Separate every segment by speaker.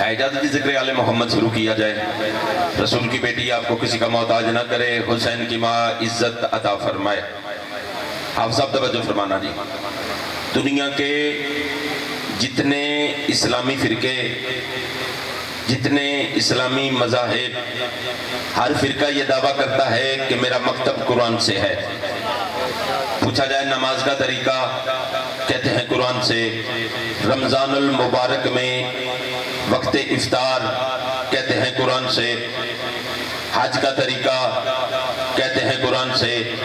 Speaker 1: اجازت ذکر آل محمد شروع کیا جائے۔ رسول کی بیٹی آپ کو کسی کا محتاج نہ کرے، حسین کی ماں عزت عطا فرمائے۔ حافظ صاحب توجہ فرمانا جی۔ دنیا کے جتنے اسلامی فرقے، جتنے اسلامی مذاہب، ہر فرقہ یہ دعویٰ کرتا ہے کہ میرا مکتب قرآن سے ہے۔ پوچھا جائے نماز کا طریقہ، کہتے ہیں قرآن سے۔ رمضان المبارک میں وقت افطار، کہتے ہیں قرآن سے۔ حج کا طریقہ، کہتے ہیں قرآن سے۔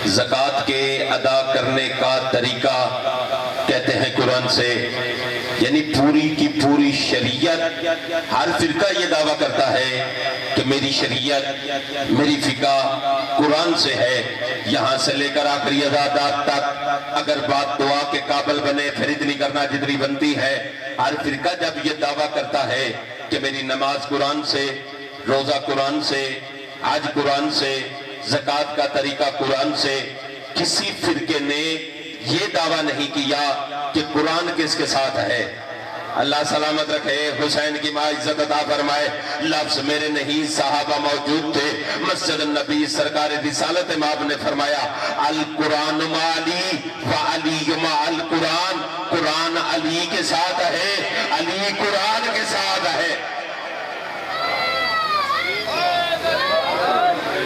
Speaker 1: زکوٰۃ کے ادا کرنے کا طریقہ، کہتے ہیں قرآن سے۔ یعنی پوری کی پوری شریعت، ہر فرقہ یہ دعویٰ کرتا ہے کہ میری شریعت، میری فقہ قرآن سے ہے۔ یہاں سے لے کر آخری عبادات تک اگر بات دعا کے قابل بنے پھر اتنی کرنا جتنی بنتی ہے۔ ہر فرقہ جب یہ دعویٰ کرتا ہے کہ میری نماز قرآن سے، روزہ قرآن سے، حج قرآن سے، زکوٰۃ کا طریقہ قرآن سے، کسی فرقے نے یہ دعویٰ نہیں کیا کہ قرآن کس کے ساتھ ہے۔ اللہ سلامت رکھے، حسین کی ماں عزت عطا فرمائے۔ لفظ میرے نہیں، صحابہ موجود تھے۔ مسجد النبی سرکار رسالت مآب نے فرمایا القرآن مع علی و علی مع القرآن، قرآن علی کے ساتھ ہے، علی قرآن کے ساتھ ہے۔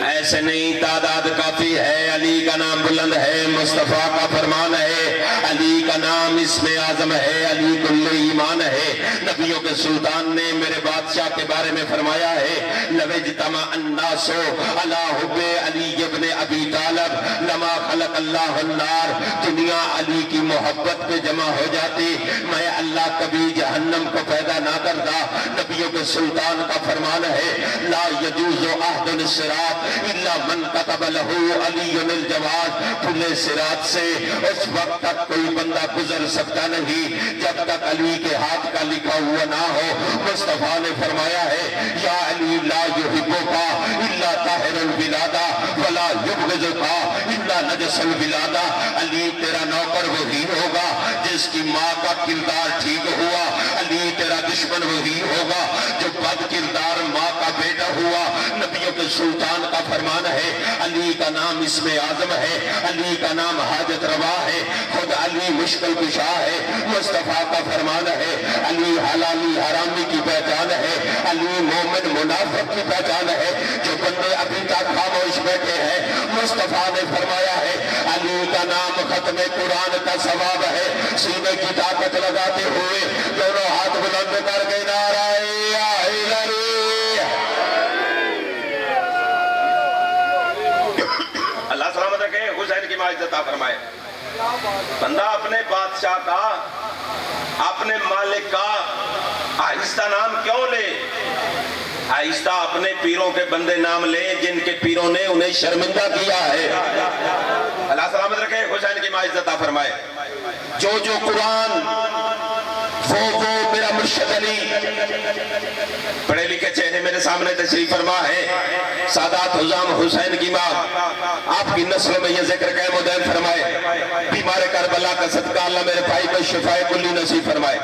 Speaker 1: ایسے نہیں، تعداد کافی ہے، علی کا نام بلند ہے، مصطفیٰ کا فرمان ہے، علی کا نام اسم اعظم ہے، علی کل ایمان ہے۔ نبیوں کے سلطان نے میرے بادشاہ کے بارے میں فرمایا ہے لَوْ اجْتَمَعَ النَّاسُ عَلَىٰ حُبِّ عَلِيِّ بْنِ أَبِي طالب لَمَا خَلَقَ اللَّهُ النَّارَ۔ دنیا علی کی محبت پہ جمع ہو جاتی، میں اللہ کبھی جہنم کو پیدا نہ کرتا۔ نبیوں کے سلطان کا فرمان ہے لا يجوز عہد الصراط الا من كتب له علی الجواز۔ پھلے صراط سے اس وقت تک کوئی بندہ گزر سکتا نہیں جب تک علی کے ہاتھ کا لکھا ہوا نہ ہو۔ مصطفیٰ نے فرمایا ہے یا علی لا یحبک الا طاہر الولادہ ولا یبغضک الا نجس الولادہ۔ علی تیرا نوکر وہی ہوگا جس کی ماں کا کردار ٹھیک ہوا، علی تیرا دشمن وہی ہوگا جو بد کردار ماں کا بیٹا ہوا۔ نبیوں کے سلطان کا فرمان ہے علی کا نام اسم اعظم ہے، علی کا نام حاجت روا ہے، خود علی مشکل کشا ہے۔ مصطفیٰ کا فرمان ہے علی حلالی حرامی کی پہچان ہے، علی مومن منافق کی پہچان ہے۔ جو بندے ابھی تک خاموش بیٹھے ہیں، مصطفیٰ نے فرمایا ہے علی کا نام ختم قرآن کا ثواب ہے۔ سینے کی طاقت لگاتے ہوئے دونوں ہاتھ بلند کر کے نعرہ حیدری۔ اللہ سلامت رکھے، حسین کی ماں عزت عطا فرمائے۔ بندہ اپنے بادشاہ کا، اپنے مالک کا آہستہ نام کیوں لے؟ آہستہ اپنے پیروں کے بندے نام لیں جن کے پیروں نے انہیں شرمندہ کیا ہے۔ اللہ سلامت رکھے، حسین کی ماں عزت عطا فرمائے۔ جو قرآن وہ میرا مرشد علی۔ پڑھے لکھے چہرے میرے سامنے تشریف فرما ہے۔ سادات حزام حسین کی ماں، آپ کی نسلوں میں یہ ذکر قائم و دائم فرمائے۔ بیمار کربلا کا صدقہ اللہ میرے بھائی کو شفائے کلی نصیب فرمائے۔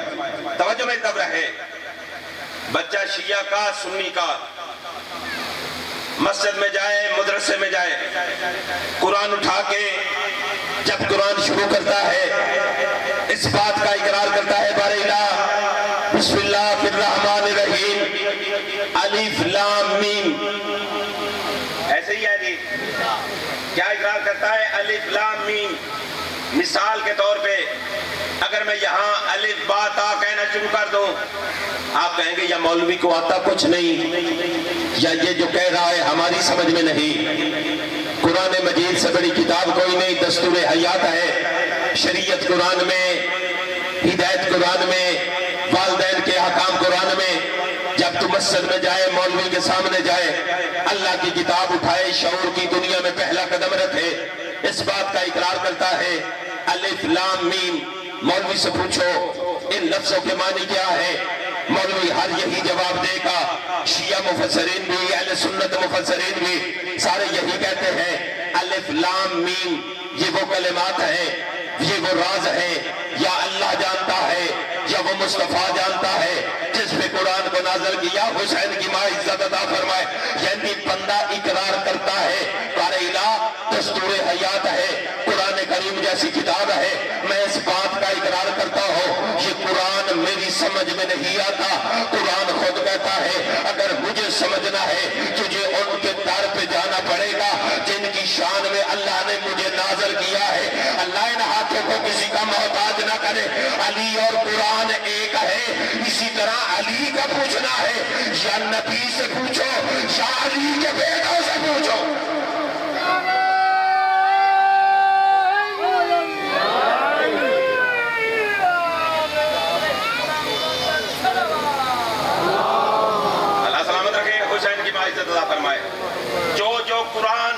Speaker 1: توجہ میں تب رہے، بچہ شیعہ کا، سنی کا، مسجد میں جائے، مدرسے میں جائے، قرآن اٹھا کے جب قرآن شروع کرتا ہے اس بات کا اقرار کرتا ہے بار الہ بسم اللہ الرحمن الرحیم الف لام میم۔ ایسے ہی ہے جی، کیا اقرار کرتا ہے؟ الف لام میم۔ مثال کے طور پہ اگر میں یہاں الف با تا کہنا شروع کر دوں، آپ کہیں گے یا مولوی کو آتا کچھ نہیں، یا یہ جو کہہ رہا ہے ہماری سمجھ میں نہیں۔ قرآن مجید سے بڑی کتاب کوئی نہیں، دستور حیات ہے۔ شریعت قرآن میں، ہدایت قرآن میں، والدین کے احکام قرآن میں۔ جب تو مسجد میں جائے، مولوی کے سامنے جائے، اللہ کی کتاب اٹھائے، شعور کی دنیا میں پہلا قدم رکھے، اس بات کا اقرار کرتا ہے الف لام میم۔ مولوی سے پوچھو ان لفظوں کے معنی کیا ہے، مولوی ہر یہی جواب دے گا۔ شیعہ مفسرین بھی، اہل سنت مفسرین بھی سارے یہی کہتے ہیں الف لام میم یہ وہ کلمات ہیں، یہ وہ راز ہے، یا اللہ جانتا ہے مصطفیٰ جانتا ہے جس پہ قرآن کو نازل کیا، حسین کی ماں عزت عطا فرمائے۔ یعنی بندہ اقرار کرتا ہے قال الہ دستور حیات ہے، قرآن کریم جیسی کتاب ہے، میں اس بات کا اقرار کرتا ہوں یہ قرآن میری سمجھ میں نہیں آتا۔ قرآن خود کہتا ہے اگر مجھے سمجھنا ہے تجھے ان کے در پہ جانا پڑے گا جن کی شان میں اللہ نے مجھے نازل کیا ہے۔ اللہ ان ہاتھوں کو کسی کا محتاج نہ کرے۔ علی اور قرآن ایک ہے، اسی طرح علی کا پوچھنا ہے یا نبی سے پوچھو یا علی کے بیٹوں سے پوچھو۔ اللہ سلامت رکھے، حسین کی ماں عزت عطا فرمائے۔ جو قرآن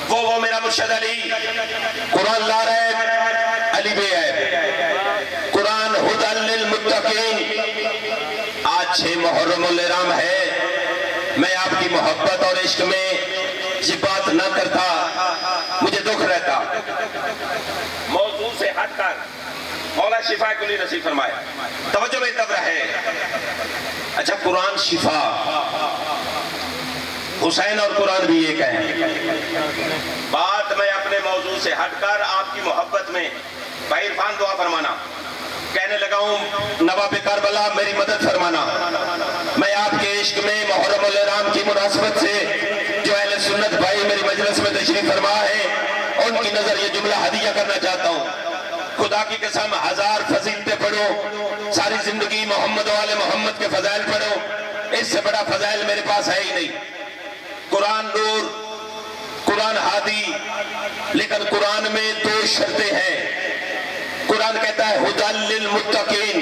Speaker 1: وہ میرا مرشد علی قرآن لا رہے، علی بھی ہے۔ قرآن ہدی للمتقین۔ آج 6 محرم الحرام ہے، میں آپ کی محبت اور عشق میں یہ بات نہ کرتا مجھے دکھ رہتا۔ موضوع سے ہٹ کر مولا شفا کلی نصیب فرمائے، توجہ میں طبع ہے۔ اچھا قرآن شفا، حسین اور قرآن بھی ایک ہے۔ بات میں اپنے موضوع سے ہٹ کر آپ کی محبت میں بھائی عرفان دعا فرمانا کہنے لگا ہوں، نواب کربلا میری مدد فرمانا۔ میں آپ کے عشق میں محرم الحرام کی مناسبت سے جو اہل سنت بھائی میری مجلس میں تشریف فرما ہے ان کی نظر یہ جملہ ہدیہ کرنا چاہتا ہوں۔ خدا کی قسم 1000 فضیلتیں پڑھو، ساری زندگی محمد و آل محمد کے فضائل پڑھو، اس سے بڑا فضائل میرے پاس ہے ہی نہیں۔ قرآن نور، قرآن ہادی، لیکن قرآن میں 2 شرطیں ہیں۔ قرآن کہتا ہے ہدی للمتقین،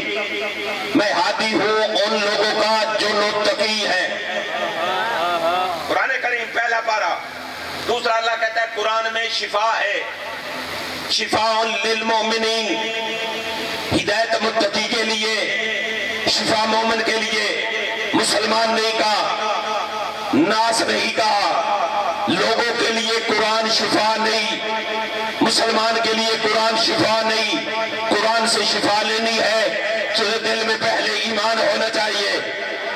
Speaker 1: میں ہادی ہوں ان لوگوں کا جو متقی ہیں۔ قرآن کریم پہلا پارہ۔ دوسرا اللہ کہتا ہے قرآن میں شفا ہے، شفاء للمؤمنین، ہدایت متقی کے لیے، شفا مومن کے لیے۔ مسلمان نہیں کہا، ناس نہیں کہا، لوگوں کے لیے قرآن شفا نہیں، مسلمان کے لیے قرآن شفا نہیں۔ قرآن سے شفا لینی ہے تجھے دل میں پہلے ایمان ہونا چاہیے۔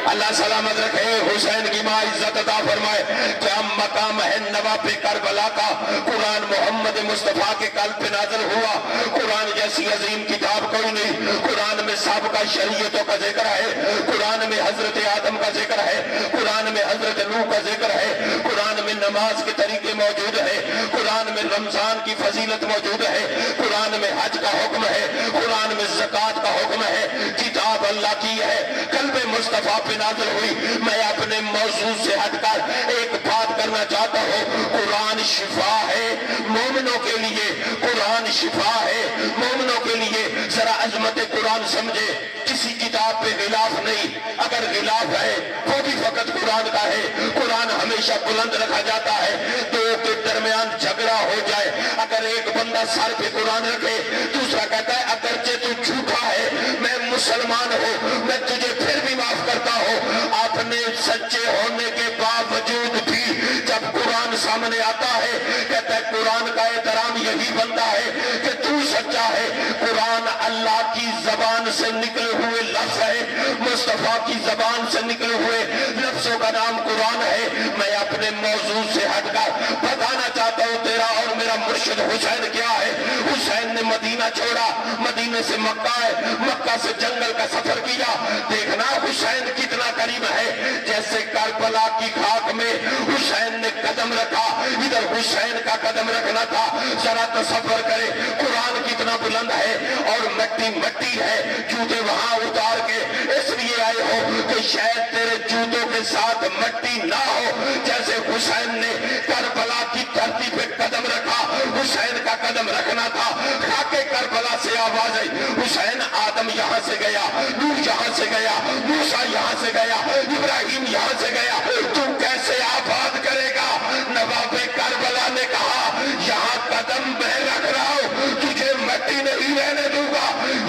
Speaker 1: اللہ سلامت رکھے، حسین کی ماں عزت عطا فرمائے۔ کیا مقام ہے نواب کربلا کا، قرآن محمد مصطفیٰ کے قلب پہ نازل ہوا۔ قرآن جیسی عظیم کتاب کوئی نہیں۔ قرآن میں سابقہ شریعتوں کا ذکر ہے، قرآن میں حضرت آدم کا ذکر ہے، قرآن میں حضرت نوح کا ذکر ہے، قرآن میں نماز کے طریقے موجود ہے، قرآن میں رمضان کی فضیلت موجود ہے، قرآن میں حج کا حکم ہے، قرآن میں زکوٰۃ کا حکم ہے۔ کتاب اللہ کی ہے، قلب مصطفیٰ پہ نازل ہوئی۔ میں اپنے موضوع سے ہٹ کر ایک بات کرنا چاہتا ہوں، قرآن شفا ہے مومنوں کے لیے، قرآن شفا ہے مومنوں کے لیے۔ ذرا عظمت قرآن سمجھے، کسی کتاب پہ غلاف نہیں، اگر غلاف ہے وہ بھی فقط قرآن کا ہے۔ قرآن ہمیشہ بلند رکھا جاتا ہے، دو کے درمیان جھگڑا ہو جائے، اگر ایک بندہ سر پہ قرآن رکھے، دوسرا کہتا ہے اگرچہ تو جھوٹا ہے میں مسلمان ہوں، میں تجھے پھر بھی معاف کرتا ہوں۔ آپ نے سچے ہونے کے باوجود بھی جب قرآن سامنے آتا ہے کہتا ہے قرآن کا احترام یہی بنتا ہے کہ تو سچا ہے۔ قرآن اللہ کی زبان سے نکلے ہوئے لفظ ہے، مصطفیٰ کی زبان سے نکلے ہوئے لفظوں کا نام قرآن ہے۔ میں اپنے موضوع سے ہٹ کر بتانا چاہتا ہوں تیرا اور میرا مرشد حسین کیا ہے۔ حسین نے مدینہ چھوڑا، مدینے سے مکہ ہے، مکہ سے جنگل کا سفر کیا۔ دیکھنا حسین کتنا قریب ہے، جیسے کربلا کی خاک میں حسین نے قدم رکھا، ادھر حسین کا قدم رکھنا تھا۔ ذرا تصور کرے قرآن کتنا بلند ہے اور مٹی مٹی ہے، جوتے وہاں اتار کے اس لیے آئے ہو کہ شاید تیرے جوتوں کے ساتھ مٹی نہ ہو۔ جیسے حسین نے کربلا کی دھرتی پہ قدم رکھا، حسین کا قدم رکھنا تھا۔ خاک کربلا سے آواز آئی، حسین آدم یہاں سے گیا، نوح یہاں سے گیا، موسیٰ یہاں سے گیا، ابراہیم یہاں سے گیا، تو کیسے آباد کرے گا؟ نواب کربلا نے کہا یہاں قدم میں رکھ رہا ہوں، تجھے مٹی نہیں رہنے دوں گا۔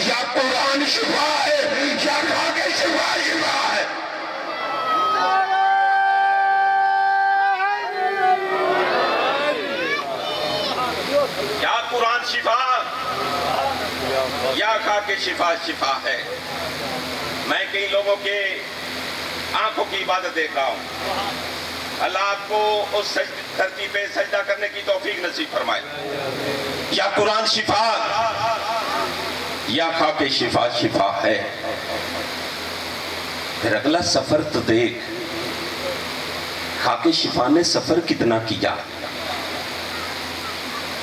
Speaker 1: یا قرآن شفا ہے یا خاک شفا ہے۔ یا قرآن شفا یا خاک شفا شفا ہے. میں کئی لوگوں کے آنکھوں کی عبادت دیکھ رہا ہوں. اللہ آپ کو اس دھرتی پہ سجدہ کرنے کی توفیق نصیب فرمائے. یا قرآن شفا یا خاک شفا شفا ہے. پھر اگلا سفر تو دیکھ، خاک شفا نے سفر کتنا کیا.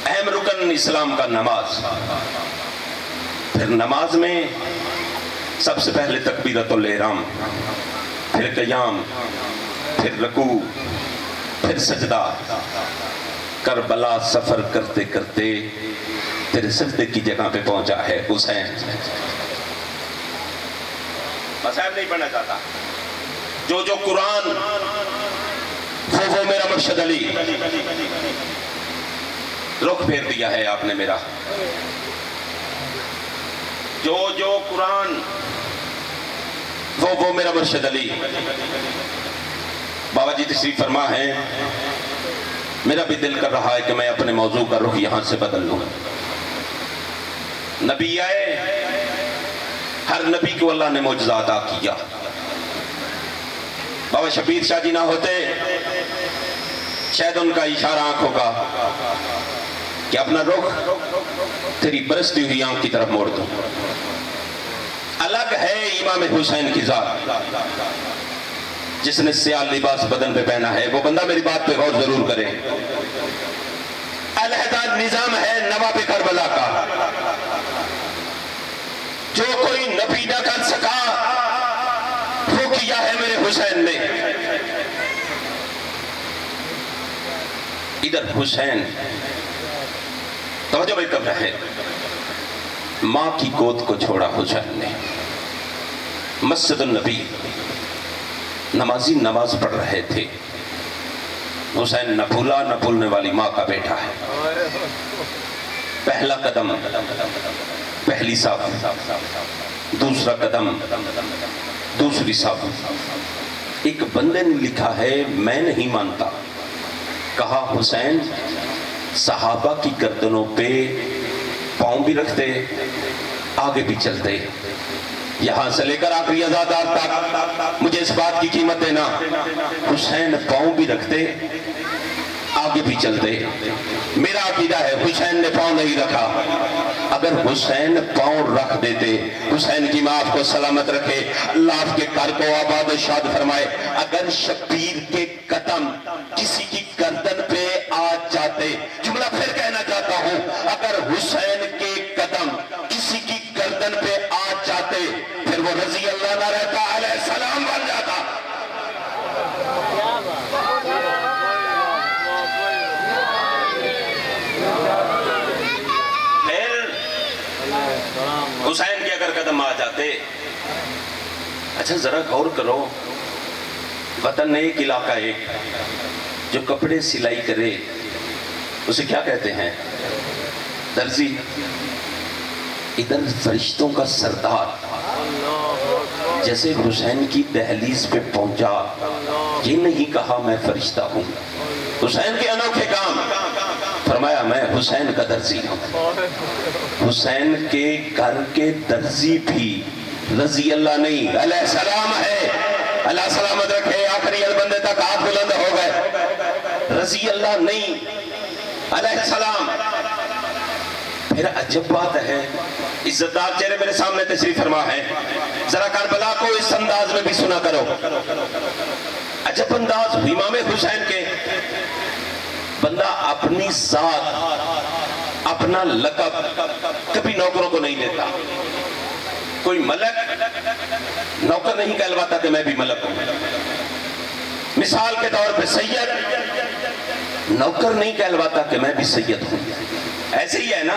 Speaker 1: اہم رکن اسلام کا نماز. پھر نماز میں سب سے پہلے تکبیرۃ الاحرام، پھر قیام، پھر رکوع، پھر سجدہ. کربلا سفر کرتے کرتے پھر سجدے کی جگہ پہ پہنچا ہے حسین. مسائب نہیں پڑھنا چاہتا. جو قرآن وہ میرا مرشد علی. رخ پھیر دیا ہے آپ نے میرا. جو قرآن وہ میرا مرشد علی. بابا جی تشریف فرما ہے. میرا بھی دل کر رہا ہے کہ میں اپنے موضوع کا رخ یہاں سے بدل لوں. نبی آئے، ہر نبی کو اللہ نے معجزہ عطا کیا. بابا شبیر شاہ جی نہ ہوتے شاید ان کا اشارہ آنکھوں کا کہ اپنا رخ تیری برستی ہوئی آنکھ کی طرف موڑ دوں. الگ ہے امام حسین کی ذات. جس نے سیاہ لباس بدن پہ پہنا ہے وہ بندہ میری بات پہ غور ضرور کرے. علیحدہ نظام ہے نواب کربلا کا. جو کوئی نبی نہ کر سکا وہ کیا ہے میرے حسین نے. ادھر حسین توجہ بھائی کب رہے. ماں کی گود کو چھوڑا حسین نے. مسجد النبی نمازی نماز پڑھ رہے تھے. حسین نہ بھولا نہ بھولنے والی ماں کا بیٹا ہے. پہلا قدم پہلی صف، دوسرا قدم دوسری صف. ایک بندے نے لکھا ہے میں نہیں مانتا. کہا حسین صحابہ کی گردنوں پہ پاؤں بھی رکھتے آگے بھی چلتے. یہاں سے لے کر آخری ازادار تک مجھے اس بات کی قیمت دینا. حسین پاؤں بھی رکھتے آگے بھی چلتے. میرا عقیدہ ہے حسین نے پاؤں نہیں رکھا. اگر حسین پاؤں رکھ دیتے، حسین کی ماں آپ کو سلامت رکھے، اللہ آپ کے گھر کو آباد و شاد فرمائے. اگر شبیر کے قدم کسی کی گردن پہ آ جاتے، جملہ پھر کہنا چاہتا ہوں، اگر حسین کے قدم کسی کی گردن پہ آ جاتے پھر وہ رضی اللہ نہ رہتا، علیہ السلام بن جاتا. حسین کے اگر قدم آ جاتے. اچھا ذرا غور کرو، وطن ایک علاقہ ایک. جو کپڑے سلائی کرے اسے کیا کہتے ہیں؟ درزی. ادھر فرشتوں کا سردار جیسے حسین کی دہلیز پہ پہنچا، یہ نہیں کہا میں فرشتہ ہوں. حسین کے انوکھے کام، فرمایا میں حسین کا درزی ہوں. حسین کے گھر کے درزی بھی رضی اللہ نہیں علیہ السلام ہے. اللہ سلامت رکھے. آخری بندے تک ہاتھ بلند ہو گئے. رضی اللہ نہیں علیہ السلام. پھر عجب بات ہے، عزتدار چہرے میرے سامنے تشریف فرما ہے. ذرا کربلا کو اس انداز میں بھی سنا کرو. عجب انداز امام حسین کے. بندہ اپنی ذات، اپنا لقب کبھی نوکروں کو نہیں دیتا. کوئی ملک نوکر نہیں کہلواتا کہ میں بھی ملک ہوں. مثال کے طور پہ سید نوکر نہیں کہلواتا کہ میں بھی سید ہوں. ایسے ہی ہے نا،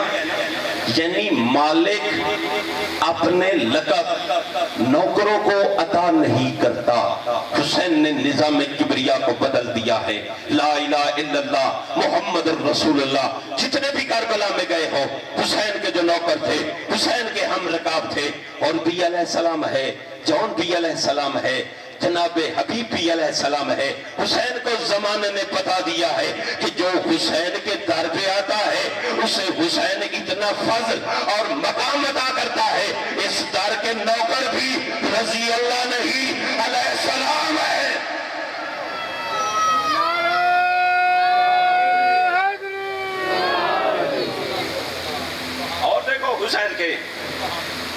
Speaker 1: یعنی مالک اپنے لقب نوکروں کو عطا نہیں کرتا. حسین نے نظام کبریا کو بدل دیا ہے. لا الہ الا اللہ محمد الرسول اللہ. جتنے بھی کربلا میں گئے ہو، حسین کے جو نوکر تھے، حسین کے ہم رکاب تھے. اور بھی علیہ السلام ہے، جون بھی علیہ السلام ہے. جناب حبیب بھی علیہ السلام ہے. حسین کو زمانے نے بتا دیا ہے کہ جو حسین کے در پہ آتا ہے اسے حسین اتنا فضل اور مقام عطا کرتا ہے. اس در کے نوکر بھی رضی اللہ نہیں علیہ السلام ہے. اور دیکھو حسین کے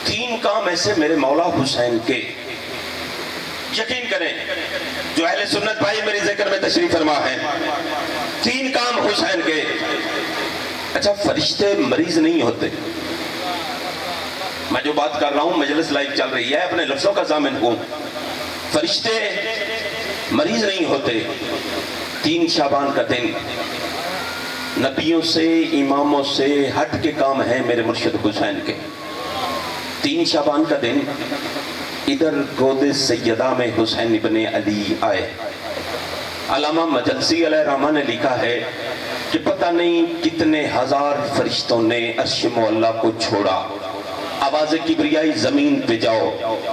Speaker 1: 3 کام ایسے میرے مولا حسین کے، یقین کریں جو اہل سنت بھائی میری ذکر میں تشریف فرما ہے، 3 کام حسین کے. اچھا فرشتے مریض نہیں ہوتے. میں جو بات کر رہا ہوں مجلس لائیو چل رہی ہے، اپنے لفظوں کا ضامن ہوں. فرشتے مریض نہیں ہوتے. 3 شعبان کا دن نبیوں سے اماموں سے ہٹ کے کام ہے میرے مرشد حسین کے. 3 شعبان کا دن ادھر گود سیدہ میں حسین ابن علی آئے. علامہ مجلسی علیہ الرحمہ نے لکھا ہے کہ پتہ نہیں کتنے ہزار فرشتوں نے عرش معلیٰ کو چھوڑا. آواز کبریائی زمین پہ جاؤ.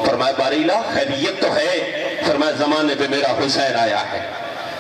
Speaker 1: فرمایا باریلا خیریت تو ہے؟ فرمایا زمانے پہ میرا حسین آیا ہے.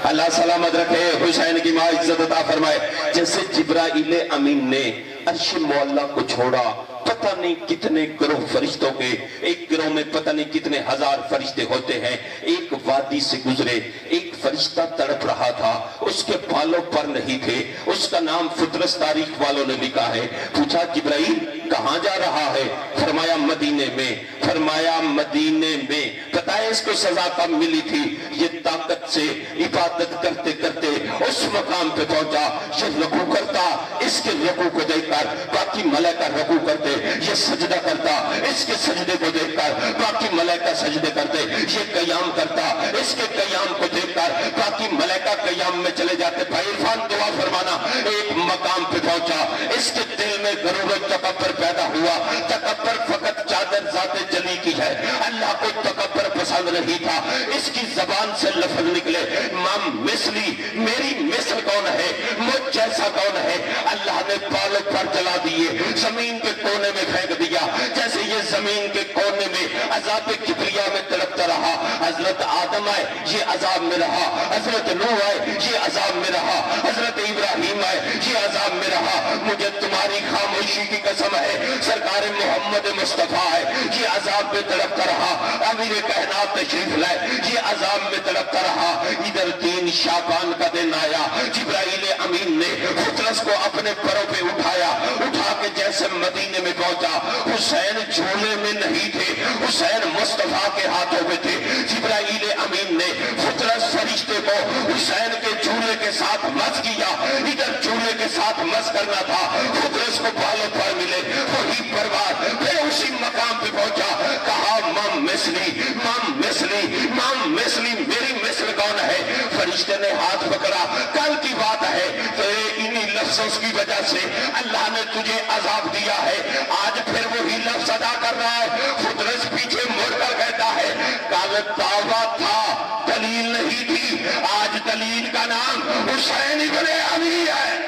Speaker 1: اللہ سلامت رکھے، حسین کی ماں عزت عطا فرمائے. جیسے جبرائیل امین نے عرش معلیٰ کو چھوڑا، پتہ نہیں کتنے گروہ فرشتوں کے، ایک گروہ میں پتہ نہیں کتنے ہزار فرشتے ہوتے ہیں. ایک وادی سے گزرے، ایک فرشتہ تڑپ رہا تھا، اس کے بالوں پر نہیں تھے. اس کا نام فطرس تاریخ والوں نے لکھا ہے. پوچھا جبرائیل کہاں جا رہا ہے؟ فرمایا مدینے میں. فرمایا مدینے میں. پتہ ہے اس کو سزا کب ملی تھی؟ یہ طاقت سے عبادت کرتے کرتے اس مقام پہ پہنچا. یہ رکوع کرتا، اس کے رکوع کو دیکھ کر باقی ملائکہ رکوع کرتے. یہ سجدہ کرتا، اس کے سجدے کو دیکھ کر باقی ملائکہ سجدے کرتے. یہ قیام کرتا، اس کے قیام کو دیکھ کر باقی ملائکہ قیام میں چلے جاتے. بھائی عرفان دعا فرمانا. ایک مقام پہ پہنچا، اس کے دل میں غرور و تکبر پیدا ہوا. تکبر فقط چادر ذات جلی کی ہے، اللہ کو تکبر پسند نہیں تھا. اس کی زبان سے لفظ نکلے مام مثلی، میری مثل کون ہے، مجھ جیسا کون ہے. اللہ نے بالوں پر جلا دیے، زمین کے کونے میں پھینک دیا. جیسے یہ زمین کے کونے میں عذاب کبریا میں تڑپتا رہا. حضرت آدم آئے، یہ عذاب میں رہا. حضرت نوح آئے، یہ عذاب میں رہا. حضرت ابراہیم آئے، یہ عذاب میں رہا. مجھے تمہاری خاموشی کی قسم ہے، سرکار محمد مصطفیٰ ہے، یہ عذاب میں تڑپتا رہا. امیر کائنات تشریف لائے، یہ عذاب میں تڑپتا رہا. ادھر 3 شعبان کا دن آیا. جبرائیل امین نے فطرس کو اپنے پروں پہ اٹھایا. اٹھا کے جیسے مدینے میں پہنچا، حسین جھولے میں نہیں تھے، حسین مصطفیٰ کے ہاتھوں میں تھے. جبرائیل امین نے فطرس فرشتے کو حسین کے جھولے کے ساتھ مس کیا. ادھر جھولے کے ساتھ مس کرنا تھا، فطرس کو بالوں پر ملے. وہی پروار پھر اسی مقام پہ پہنچا. کہا مام مثلی، مام مثلی، مام مثلی، میری مثل کون ہے؟ فرشتے نے ہاتھ پکڑا. کل کی بات ہے، تو انہی لفظوں کی وجہ سے اللہ نے تجھے عذاب دیا ہے. آج پھر وہی لفظ ادا کر رہا ہے. فطرس پیچھے مڑ کر کہتا ہے کل توبہ تھا، دلیل نہیں تھی. آج دلیل کا نام حسین ابن علی ہے.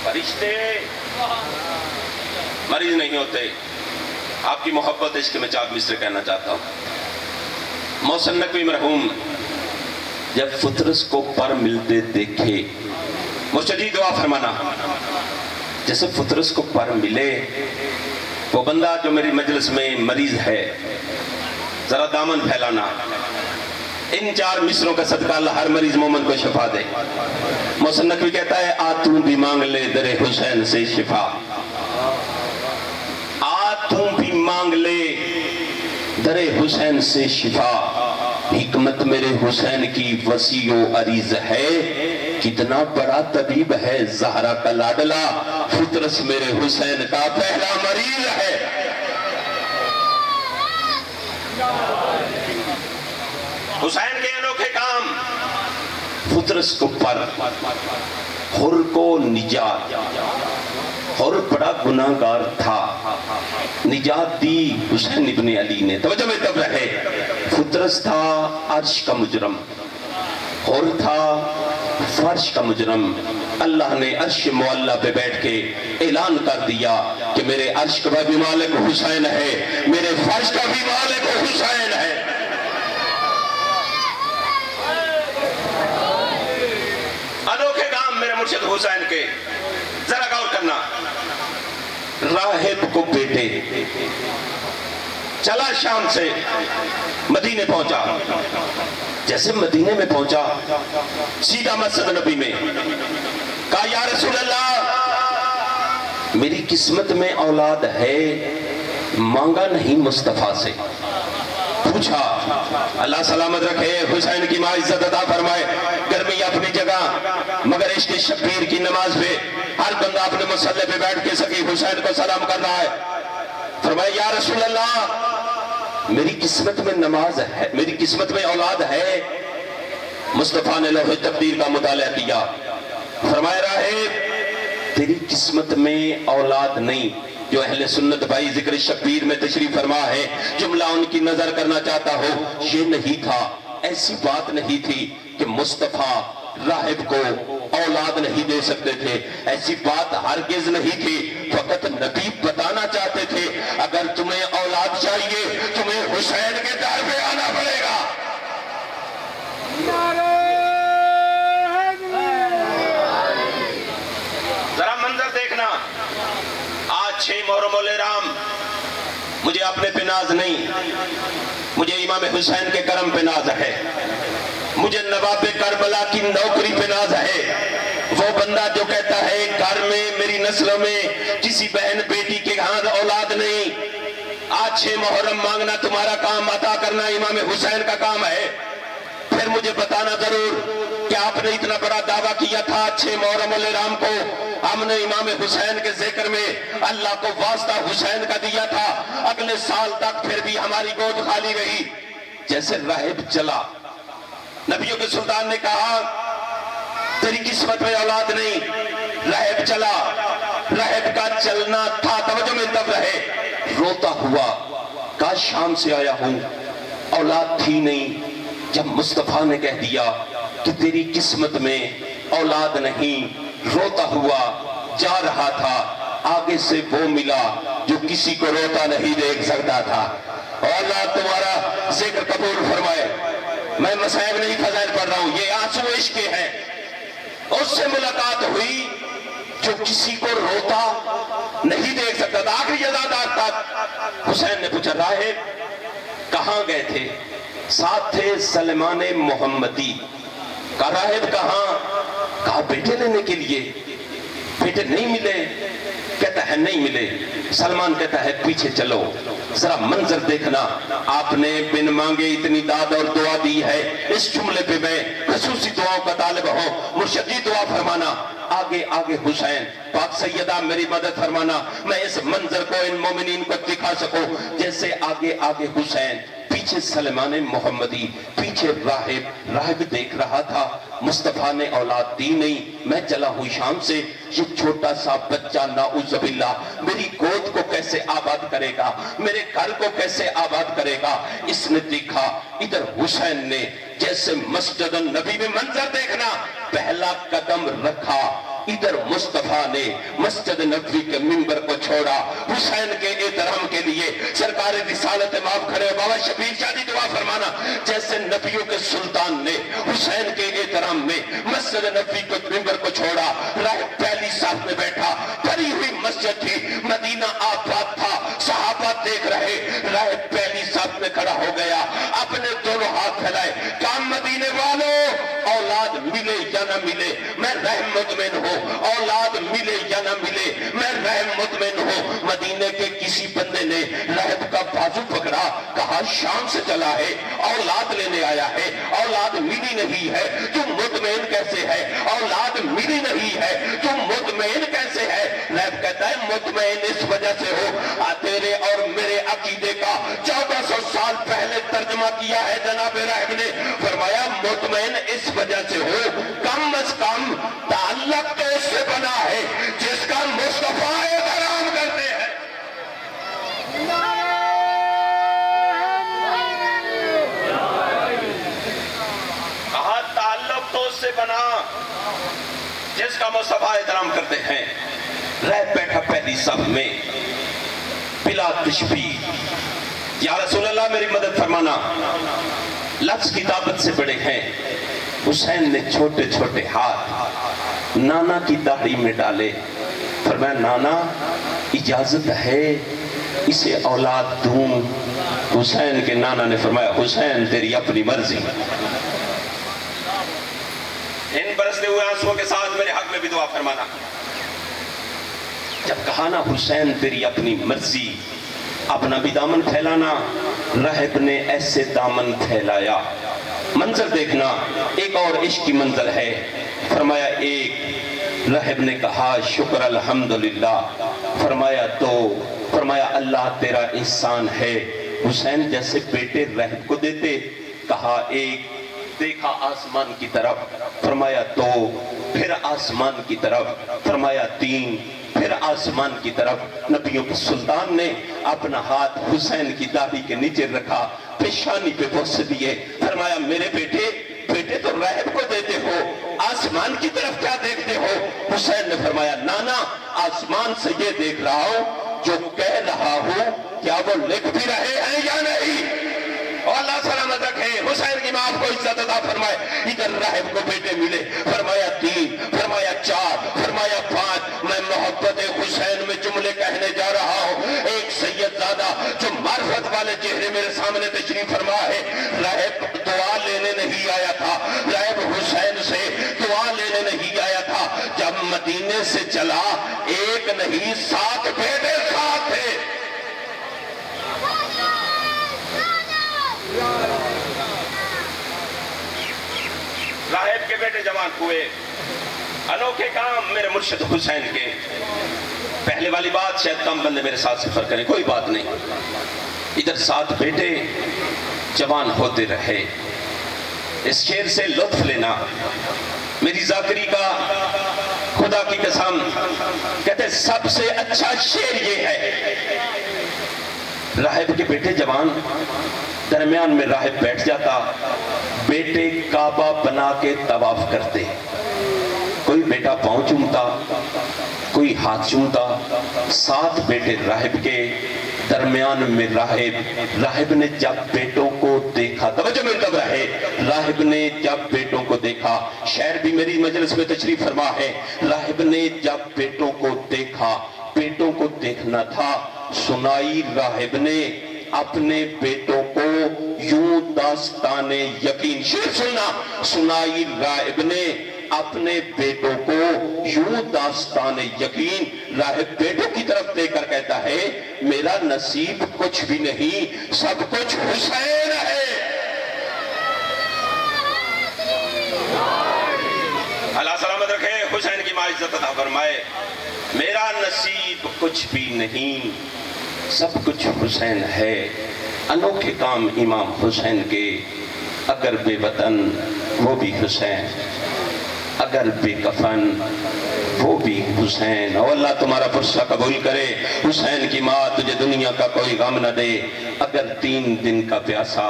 Speaker 1: فرشتے مریض نہیں ہوتے. آپ کی محبت عشق میں 4 مصرے کہنا چاہتا ہوں. محسن نقوی مرحوم جب فطرس کو پر ملتے دیکھے، مرشدی دعا فرمانا. جیسے فطرس کو پر ملے، وہ بندہ جو میری مجلس میں مریض ہے ذرا دامن پھیلانا. ان 4 مصروں کا صدقہ اللہ ہر مریض مومن کو شفا دے. محسن نقوی کہتا ہے آ تو بھی مانگ لے در حسین سے شفا. آ تو بھی مانگ لے در حسین سے شفا. حکمت میرے حسین کی وسیع و عریض ہے. کتنا بڑا طبیب ہے زہرا کا لاڈلا. فطرس میرے حسین کا پہلا مریض ہے. حسین کے انوکھے کام، فطرس کو پر، حر کو نجات، اور بڑا گناہ گار تھا، نجات دی حسین ابن علی نے۔ توجہ میں تب رہے، فطرس تھا عرش کا مجرم، اور تھا فرش کا مجرم۔ اللہ نے عرش معلیٰ پہ بیٹھ کے اعلان کر دیا کہ میرے عرش کا بھی مالک حسین ہے، میرے فرش کا بھی مالک حسین ہے۔ انوکھے کام میرے مرشد حسین کے، ذرا غور کرنا۔ راہب کو بیٹے چلا شام سے مدینے پہنچا، جیسے مدینے میں پہنچا سیدھا مسجد نبی میں کہا یا رسول اللہ میری قسمت میں اولاد ہے، مانگا نہیں مصطفیٰ سے۔ پوچھا، اللہ سلامت رکھے، حسین کی ماں عزت عطا فرمائے، گرمی اپنی جگہ، مگر عشق شبیر کی نماز پہ ہر بندہ اپنے مصلی پہ بیٹھ کے سکی حسین کو سلام کر رہا ہے۔ فرمایا یا رسول اللہ میری قسمت میں نماز ہے، میری قسمت میں اولاد ہے۔ مصطفیٰ نے لوح تقدیر کا مطالعہ کیا، فرمایا راہب تیری قسمت میں اولاد نہیں۔ جو اہل سنت بھائی ذکر شبیر میں تشریف فرما ہے، جملہ ان کی نظر کرنا چاہتا ہو، یہ نہیں تھا، ایسی بات نہیں تھی کہ مصطفیٰ راہب کو اولاد نہیں دے سکتے تھے، ایسی بات ہرگز نہیں تھی۔ فقط نبی بتانا چاہتے تھے اگر تمہیں اولاد چاہیے تمہیں حسین کے در پہ آنا پڑے گا۔ ذرا منظر دیکھنا، آج 6 محرم الحرام، مجھے اپنے پہ ناز نہیں، مجھے امام حسین کے کرم پہ ناز ہے، مجھے نواب کربلا کی نوکری پہ ناز ہے۔ وہ بندہ جو کہتا ہے گھر میں میری نسلوں میں کسی بہن بیٹی کے ہاں اولاد نہیں، آج 6 محرم مانگنا تمہارا کام، عطا کرنا امام حسین کا کام ہے۔ پھر مجھے بتانا ضرور کہ آپ نے اتنا بڑا دعویٰ کیا تھا 6 محرم الحرام کو ہم نے امام حسین کے ذکر میں اللہ کو واسطہ حسین کا دیا تھا، اگلے سال تک پھر بھی ہماری گود خالی رہی۔ جیسے راہب چلا، نبیوں کے سلطان نے کہا تیری قسمت میں اولاد نہیں، راہب چلا، راہب کا چلنا تھا، توجہ میں تب رہے، روتا ہوا کہا شام سے آیا ہوں اولاد تھی نہیں۔ جب مصطفیٰ نے کہہ دیا کہ تیری قسمت میں اولاد نہیں، روتا ہوا جا رہا تھا، آگے سے وہ ملا جو کسی کو روتا نہیں دیکھ سکتا تھا۔ اور اللہ تمہارا ذکر قبول فرمائے۔ میں مصائب نہیں فضائل پڑھ رہا ہوں، یہ آنسو عشق کے ہیں۔ اس سے ملاقات ہوئی جو کسی کو روتا نہیں دیکھ سکتا تھا، آخری عزادار تک۔ حسین نے پوچھا راہب کہاں گئے تھے؟ ساتھ تھے سلمان محمدی۔ کہا راہب کہاں؟ کہا بیٹے لینے کے لیے۔ بیٹے نہیں ملے؟ کہتا ہے نہیں ملے۔ سلمان کہتا ہے پیچھے چلو، ذرا منظر دیکھنا، آپ نے بن مانگے اتنی داد اور دعا دی ہے، اس جملے پہ میں خصوصی دعاؤں کا طالب ہوں، مرشد جی دعا فرمانا، آگے آگے حسین، پاک سیدہ میری مدد فرمانا، میں اس منظر کو ان مومنین کو دکھا سکوں، جیسے آگے آگے حسین، پیچھے سلمان محمدی، پیچھے راہب دیکھ رہا تھا۔ مصطفیٰ نے اولاد دی نہیں، میں چلا ہوں شام سے، یہ چھوٹا سا بچہ نعوذ باللہ میری گود کو کیسے آباد کرے گا، میرے گھر کو کیسے آباد کرے گا۔ اس نے دیکھا ادھر حسین نے جیسے مسجد النبی میں منظر دیکھنا، پہلا قدم رکھا، ادھر مصطفیٰ نے مسجد نبوی کے منبر کو چھوڑا حسین کے احترام کے لیے۔ سرکار رسالت مآب کھڑے ہو، بابا شبیر شاہ جی دعا فرمانا، جیسے نبیوں کے سلطان نے حسین کے احترام میں مسجد نبوی کے منبر کو چھوڑا۔ راہب پہلی صف میں بیٹھا، بھری ہوئی مسجد تھی، مدینہ آباد تھا، صحابہ دیکھ رہے، راہب پہلی صف میں کھڑا ہو گیا، اپنے دونوں ہاتھ پھیلائے، کام مدینے والوں اولاد ملے یا نہ ملے میں رحم مطمئن ہوں، اولاد ملے یا نہ ملے میں رحم مطمئن ہوں۔ مدینے کے کسی بندے نے راہب کا بازو پکڑا، کہا شام سے چلا ہے، اولاد لینے آیا ہے، اولاد ملی نہیں ہے، تم مطمئن کیسے ہے؟ اولاد ملی نہیں ہے، تم مطمئن کیسے ہے؟ راہب کہتا ہے مطمئن اس وجہ سے ہو، تیرے اور میرے عقیدے کا 1400 سال پہلے ترجمہ کیا ہے جناب راہب نے، فرمایا مطمئن اس وجہ سے ہو، کم از کم تعلق تو اس سے بنا ہے جس کا مصطفیٰ رزق کا مصطفیٰ احترام کرتے ہیں، رہ بیٹھا پہلی صف میں بلا تشبیہ، یا رسول اللہ میری مدد فرمانا، لفظ کتابت سے بڑے ہیں۔ حسین نے چھوٹے چھوٹے ہاتھ نانا کی داڑھی میں ڈالے، فرمایا نانا اجازت ہے اسے اولاد دوں؟ حسین کے نانا نے فرمایا حسین تیری اپنی مرضی۔ ان برستے ہوئے آنسوؤں کے ساتھ میرے حق میں بھی دعا فرمانا۔ جب کہا نا حسین تیری اپنی مرضی، اپنا بھی دامن پھیلانا، راہب نے ایسے دامن پھیلایا۔ منظر دیکھنا، ایک اور عشق کی منظر ہے۔ فرمایا ایک راہب نے کہا شکر الحمدللہ، فرمایا دو، فرمایا اللہ تیرا احسان ہے۔ حسین جیسے بیٹے راہب کو دیتے، کہا ایک، دیکھا آسمان کی طرف، فرمایا دو، پھر آسمان کی طرف، فرمایا تین، پھر آسمان کی طرف۔ نبیوں کے سلطان نے اپنا ہاتھ حسین کی داڑھی کے نیچے رکھا، پیشانی پہ بوسے دیے، فرمایا میرے بیٹے تو راہب کو دیتے ہو، آسمان کی طرف کیا دیکھتے ہو؟ حسین نے فرمایا نانا آسمان سے یہ دیکھ رہا ہوں جو کہہ رہا ہوں کیا وہ لکھ بھی رہے ہیں یا نہیں؟ اور اللہ سلامت رکھے، حسین کی ماں آپ کو عزت عطا فرمائے۔ ادھر راہب کو بیٹے ملے، فرمایا تین، فرمایا چار، فرمایا پانچ۔ میں محبت حسین میں جملے کہنے جا رہا ہوں۔ ایک سید زادہ جو معرفت والے چہرے میرے سامنے تشریف فرما ہے، راہب دعا لینے نہیں آیا تھا، راہب حسین سے دعا لینے نہیں آیا تھا۔ جب مدینے سے چلا، ایک نہیں 7 بیٹے ساتھ تھے۔ راہب کے بیٹے جوان ہوئے، انوکھے کام میرے مرشد حسین کے۔ پہلے والی بات شاید کم بندے میرے ساتھ سفر کریں، کوئی بات نہیں۔ ادھر 7 بیٹے جوان ہوتے رہے۔ اس شعر سے لطف لینا، میری ذاکری کا خدا کی قسم کہتے سب سے اچھا شعر یہ ہے۔ راہب کے بیٹے جوان، درمیان میں راہب بیٹھ جاتا، بیٹے کعبہ بنا کے طواف کرتے، کوئی بیٹا پاؤں چومتا، کوئی ہاتھ چومتا۔ 7 بیٹے راہب کے، درمیان میں راہب نے جب بیٹوں کو دیکھا، توجہ میری طرف رہے، راہب نے جب بیٹوں کو دیکھا، شعر بھی میری مجلس میں تشریف فرما ہے، راہب نے جب بیٹوں کو دیکھا، بیٹوں کو دیکھنا تھا، سنائی راہب نے اپنے بیٹوں کو یوں داستان یقین، شعر سننا، سنائی راہب نے اپنے بیٹوں کو یوں داستان یقین۔ راہب بیٹوں کی طرف دیکھ کر کہتا ہے میرا نصیب کچھ بھی نہیں، سب کچھ حسین ہے۔ اللہ سلامت رکھے، حسین کی ماں عزت عطا فرمائے۔ میرا نصیب کچھ بھی نہیں، سب کچھ حسین ہے۔ انوکھے کام امام حسین کے، اگر بے وطن وہ بھی حسین، اگر بے کفن وہ بھی حسین۔ اور اللہ تمہارا پرسہ قبول کرے۔ حسین کی ماں تجھے دنیا کا کوئی غم نہ دے، اگر 3 دن کا پیاسا،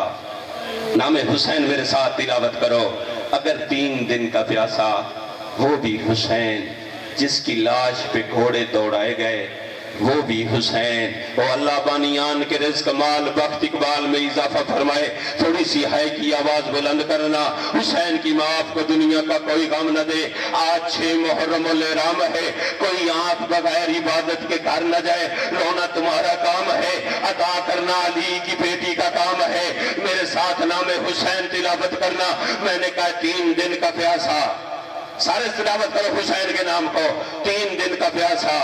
Speaker 1: نام حسین میرے ساتھ تلاوت کرو، اگر 3 دن کا پیاسا وہ بھی حسین، جس کی لاش پہ گھوڑے دوڑائے گئے وہ بھی حسین۔ او اللہ بانیان کے رزق مال بخت اقبال میں اضافہ فرمائے۔ تھوڑی سی ہائے کی آواز بلند کرنا، حسین کی ماں آپ کو دنیا کا کوئی غم نہ دے۔ آج 6 محرم الاحرام ہے، کوئی آنکھ بغیر عبادت کے گھر نہ جائے، رونا تمہارا کام ہے، عطا کرنا علی کی بیٹی کا کام ہے۔ میرے ساتھ نام حسین تلاوت کرنا۔ میں نے کہا 3 دن کا پیاسا، سارے تلاوت کرو حسین کے نام کو۔ 3 دن کا پیاسا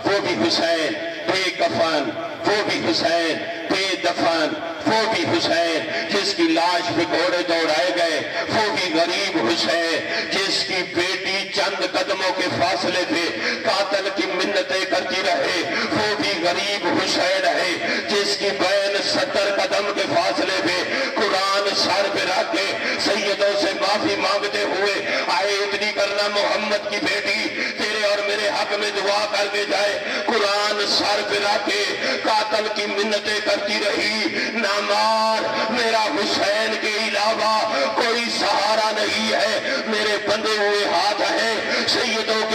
Speaker 1: وہ بھی حسین، بے کفن وہ بھی حسین، بے دفن وہ بھی حسین، جس کی لاش پہ گھوڑے دوڑائے گئے وہ بھی غریب حسین، جس کی بیٹی چند قدموں کے فاصلے پہ قاتل کی منتیں کرتی رہے وہ بھی غریب حسین ہے، جس کی بہن 70 قدم کے فاصلے پہ قرآن سر پہ رکھ کے سیدوں سے معافی مانگتے ہوئے آئے اتنی کرنا محمد کی بیٹی تیرے اور میرے حق میں دعا کر کے جائے، قرآن سر پہ رکھ کے قاتل کی منتیں کرتی رہی، نہ مار میرا حسین کے علاوہ کوئی سہارا نہیں ہے، میرے بندے ہوئے ہاتھ ہیں سیدوں کے